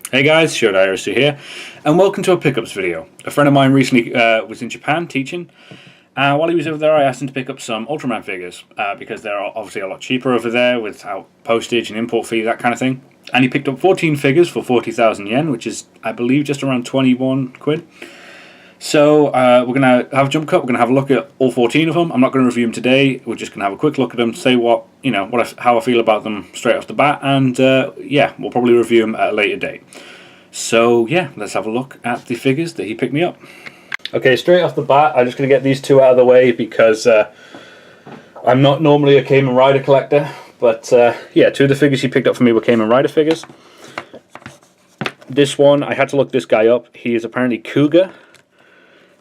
Hey guys, Shodai Erisu here, and welcome to a pickups video. A friend of mine recently was in Japan teaching, and while he was over there I asked him to pick up some Ultraman figures, because they're obviously a lot cheaper over there without postage and import fee, that kind of thing. And he picked up 14 figures for 40,000 yen, which is, I believe, just around 21 quid. So we're going to have a jump cut, we're going to have a look at all 14 of them. I'm not going to review them today, we're just going to have a quick look at them, say how I feel about them straight off the bat, and yeah, we'll probably review them at a later date. So yeah, let's have a look at the figures that he picked me up. Okay, straight off the bat, I'm just going to get these two out of the way because I'm not normally a Kamen Rider collector, but yeah, two of the figures he picked up for me were Kamen Rider figures. This one, I had to look this guy up. He is apparently Kuga.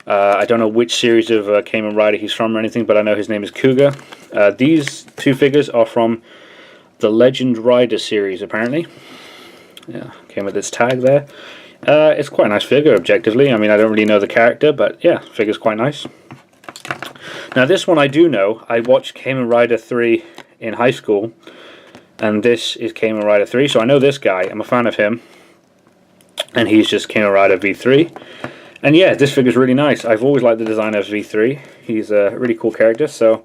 I don't know which series of Kamen Rider he's from or anything, but I know his name is Kuga. These two figures are from the Legend Rider series, apparently. Yeah, came with its tag there. It's quite a nice figure, objectively. I mean, I don't really know the character, but yeah, figure's quite nice. Now, this one I do know. I watched Kamen Rider 3 in high school, and this is Kamen Rider 3, so I know this guy. I'm a fan of him, and he's just Kamen Rider V3. And yeah, this figure's really nice. I've always liked the design of V3. He's a really cool character, so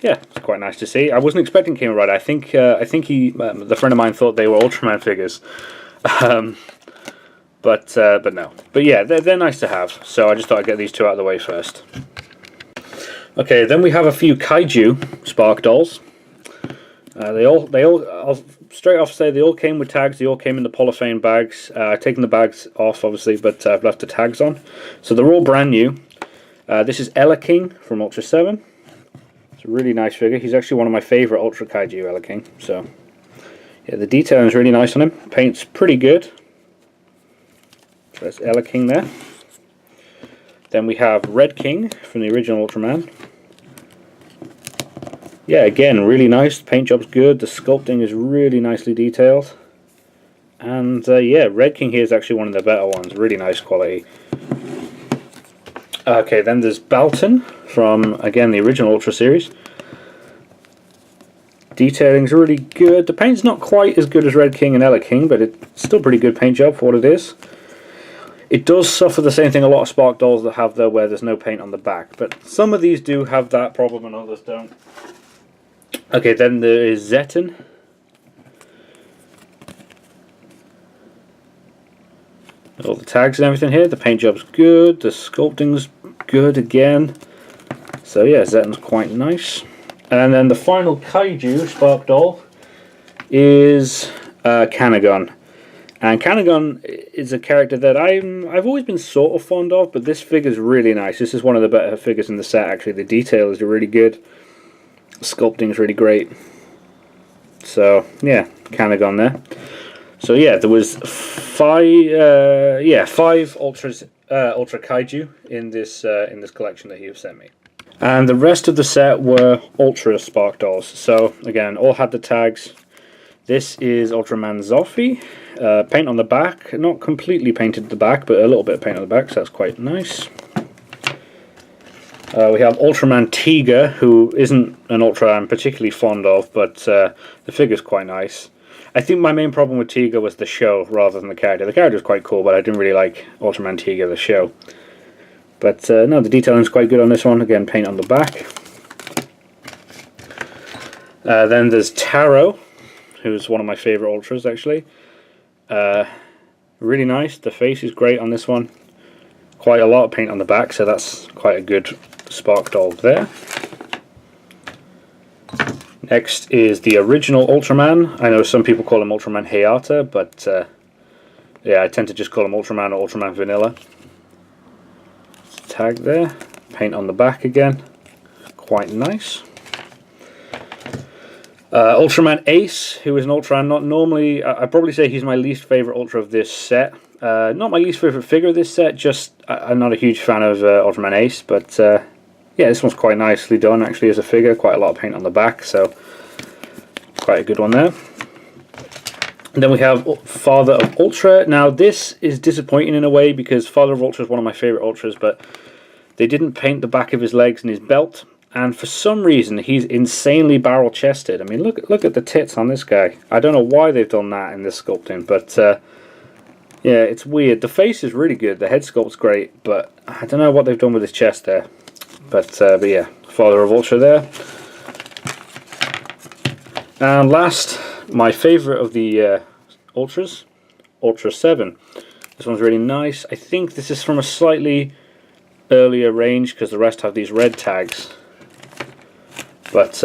yeah, it's quite nice to see. I wasn't expecting Kamen Rider. I think the friend of mine thought they were Ultraman figures, but no. But yeah, they're nice to have. So I just thought I'd get these two out of the way first. Okay, then we have a few Kaiju Spark dolls. I'll straight off say they all came with tags. They all came in the polyphane bags. I've taken the bags off, obviously, but I've left the tags on. So they're all brand new. This is Ella King from Ultra 7. It's a really nice figure. He's actually one of my favourite Ultra Kaiju, Ella King. So yeah, the detailing is really nice on him. Paint's pretty good. So that's Ella King there. Then we have Red King from the original Ultraman. Yeah, again, really nice. The paint job's good. The sculpting is really nicely detailed. And yeah, Red King here is actually one of the better ones. Really nice quality. Okay, then there's Balton from, again, the original Ultra series. Detailing's really good. The paint's not quite as good as Red King and Ella King, but it's still pretty good paint job for what it is. It does suffer the same thing a lot of Spark dolls that have, though, where there's no paint on the back. But some of these do have that problem and others don't. Okay, then there is Zeton. All the tags and everything here. The paint job's good. The sculpting's good again. So yeah, Zeton's quite nice. And then the final Kaiju Spark doll is Kanagon. And Kanagon is a character that I've always been sort of fond of, but this figure's really nice. This is one of the better figures in the set, actually. The detail is really good. Sculpting is really great. So yeah, Kanagon there. So yeah, there was five Ultra Kaiju in this collection that he sent me. And the rest of the set were Ultra Spark dolls. So again, all had the tags. This is Ultraman Zoffy. Paint on the back, not completely painted the back, but a little bit of paint on the back, so that's quite nice. We have Ultraman Tiga, who isn't an Ultra I'm particularly fond of, but the figure's quite nice. I think my main problem with Tiga was the show rather than the character. The character's quite cool, but I didn't really like Ultraman Tiga, the show. But no, the detailing's quite good on this one. Again, paint on the back. Then there's Taro, who's one of my favourite Ultras, actually. Really nice. The face is great on this one. Quite a lot of paint on the back, so that's quite a good Spark doll there. Next is the original Ultraman. I know some people call him Ultraman Hayata, but yeah, I tend to just call him Ultraman or Ultraman Vanilla. Tag there. Paint on the back again. Quite nice. Ultraman Ace, who is an Ultra, not normally, I'd probably say he's my least favourite Ultra of this set. Not my least favourite figure of this set, just I'm not a huge fan of Ultraman Ace, but yeah, this one's quite nicely done actually as a figure, quite a lot of paint on the back, so quite a good one there. And then we have Father of Ultra. Now this is disappointing in a way because Father of Ultra is one of my favourite Ultras, but they didn't paint the back of his legs and his belt. And for some reason, he's insanely barrel-chested. I mean, look at the tits on this guy. I don't know why they've done that in this sculpting, but Yeah, it's weird. The face is really good. The head sculpt's great, but I don't know what they've done with his chest there. But yeah, Father of Ultra there. And last, my favourite of the Ultras, Ultra 7. This one's really nice. I think this is from a slightly earlier range because the rest have these red tags. But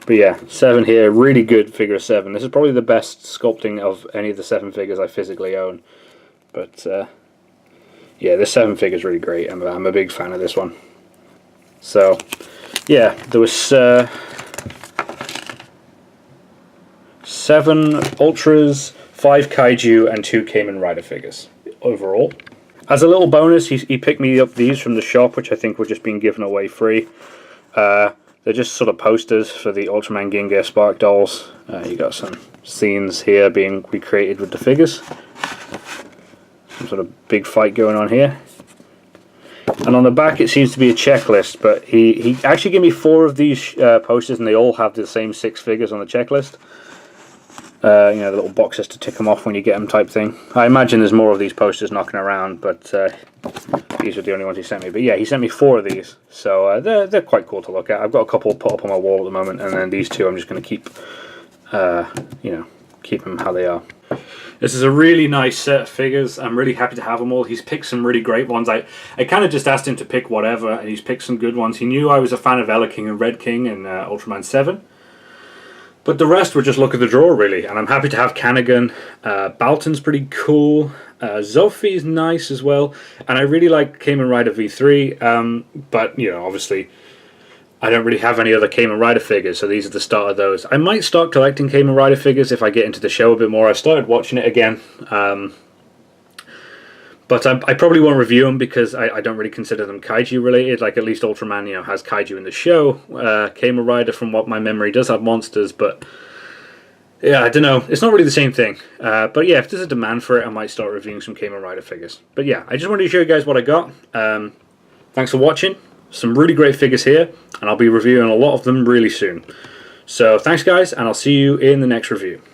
yeah, 7 here, really good figure 7. This is probably the best sculpting of any of the 7 figures I physically own. But yeah, this 7 figure is really great. I'm a big fan of this one. So yeah, there was 7 Ultras, 5 Kaiju, and 2 Kamen Rider figures overall. As a little bonus, he picked me up these from the shop, which I think were just being given away free. They're just sort of posters for the Ultraman Ginga Spark dolls. You got some scenes here being recreated with the figures. Some sort of big fight going on here. And on the back it seems to be a checklist, but he actually gave me 4 of these posters, and they all have the same 6 figures on the checklist. You know, the little boxes to tick them off when you get them type thing. I imagine there's more of these posters knocking around, but these are the only ones he sent me. But yeah, he sent me 4 of these, so they're quite cool to look at. I've got a couple put up on my wall at the moment, and then these 2 I'm just going to keep, you know, keep them how they are. This is a really nice set of figures. I'm really happy to have them all. He's picked some really great ones. I kind of just asked him to pick whatever, and he's picked some good ones. He knew I was a fan of Ella King and Red King in Ultraman 7. But the rest were just look at the drawer, really. And I'm happy to have Canagan. Balton's pretty cool. Zophie's nice as well. And I really like Kamen Rider V3. But, you know, obviously, I don't really have any other Kamen Rider figures, so these are the start of those. I might start collecting Kamen Rider figures if I get into the show a bit more. I started watching it again. But I probably won't review them because I don't really consider them Kaiju related. Like, at least Ultraman, you know, has Kaiju in the show. Kamen Rider, from what my memory, does have monsters, but yeah, I don't know. It's not really the same thing. But yeah, if there's a demand for it, I might start reviewing some Kamen Rider figures. But yeah, I just wanted to show you guys what I got. Thanks for watching. Some really great figures here, and I'll be reviewing a lot of them really soon. So thanks guys, and I'll see you in the next review.